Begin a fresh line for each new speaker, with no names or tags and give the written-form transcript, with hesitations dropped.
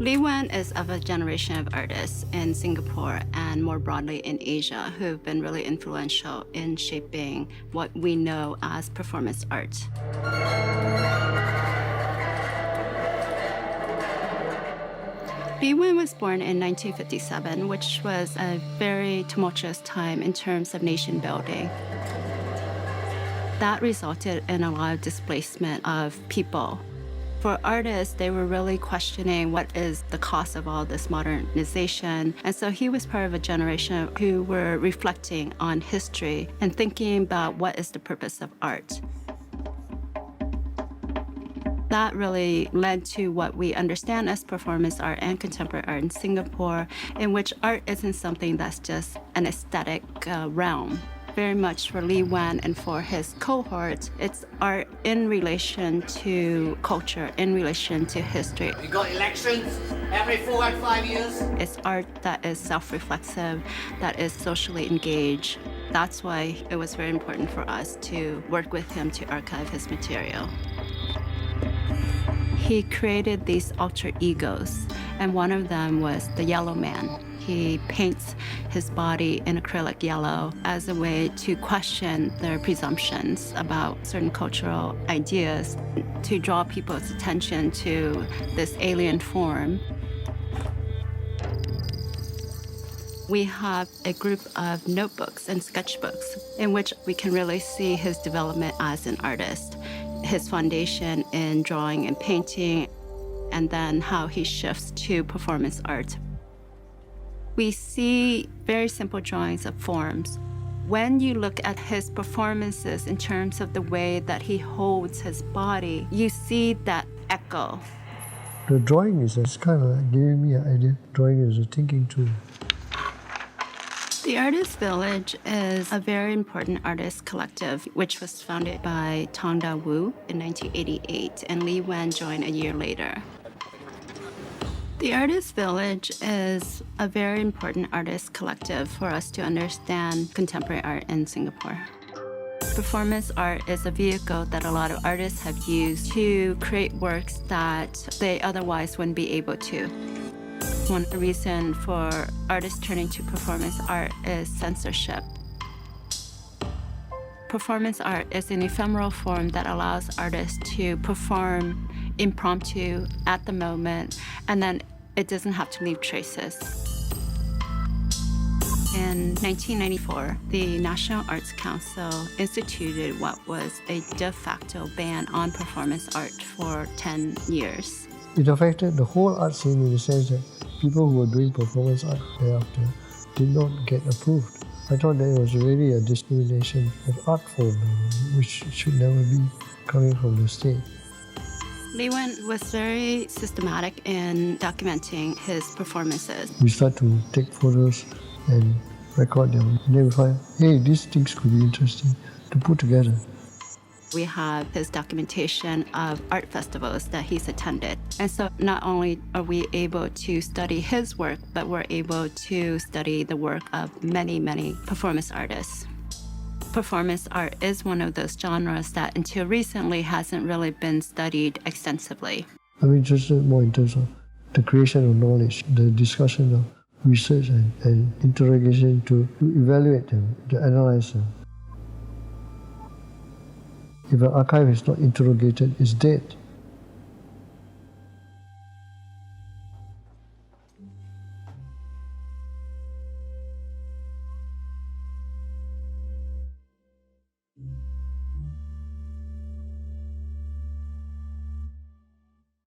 Lee Wen is of a generation of artists in Singapore and more broadly in Asia who have been really influential in shaping what we know as performance art. Lee Wen was born in 1957, which was a very tumultuous time in terms of nation building. That resulted in a lot of displacement of people. For artists, they were really questioning what is the cost of all this modernization. And so he was part of a generation who were reflecting on history and thinking about what is the purpose of art. That really led to what we understand as performance art and contemporary art in Singapore, in which art isn't something that's just an aesthetic realm. Very much for Lee Wen and for his cohort, it's art in relation to culture, in relation to history.
We got elections every 4 and 5 years.
It's art that is self-reflexive, that is socially engaged. That's why it was very important for us to work with him to archive his material. He created these alter egos, and one of them was the yellow man. He paints his body in acrylic yellow as a way to question their presumptions about certain cultural ideas, to draw people's attention to this alien form. We have a group of notebooks and sketchbooks in which we can really see his development as an artist, his foundation in drawing and painting, and then how he shifts to performance art. We see very simple drawings of forms. When you look at his performances in terms of the way that he holds his body, you see that echo.
The drawing is kind of like giving me an idea. Drawing is a thinking tool.
The Artist Village is a very important artist collective, which was founded by Tong Da Wu in 1988, and Lee Wen joined a year later. The Artist Village is a very important artist collective for us to understand contemporary art in Singapore. Performance art is a vehicle that a lot of artists have used to create works that they otherwise wouldn't be able to. One reason for artists turning to performance art is censorship. Performance art is an ephemeral form that allows artists to perform impromptu at the moment, and then it doesn't have to leave traces. In 1994, the National Arts Council instituted what was a de facto ban on performance art for 10 years.
It affected the whole art scene in the sense that people who were doing performance art thereafter did not get approved. I thought that it was really a discrimination of art form, which should never be coming from the state.
Lee Wen was very systematic in documenting his performances.
We start to take photos and record them. And then we find, hey, these things could be interesting to put together.
We have his documentation of art festivals that he's attended. And so not only are we able to study his work, but we're able to study the work of many, many performance artists. Performance art is one of those genres that until recently hasn't really been studied extensively.
I'm interested more in terms of the creation of knowledge, the discussion of research and interrogation to evaluate them, to analyze them. If an archive is not interrogated, it's dead.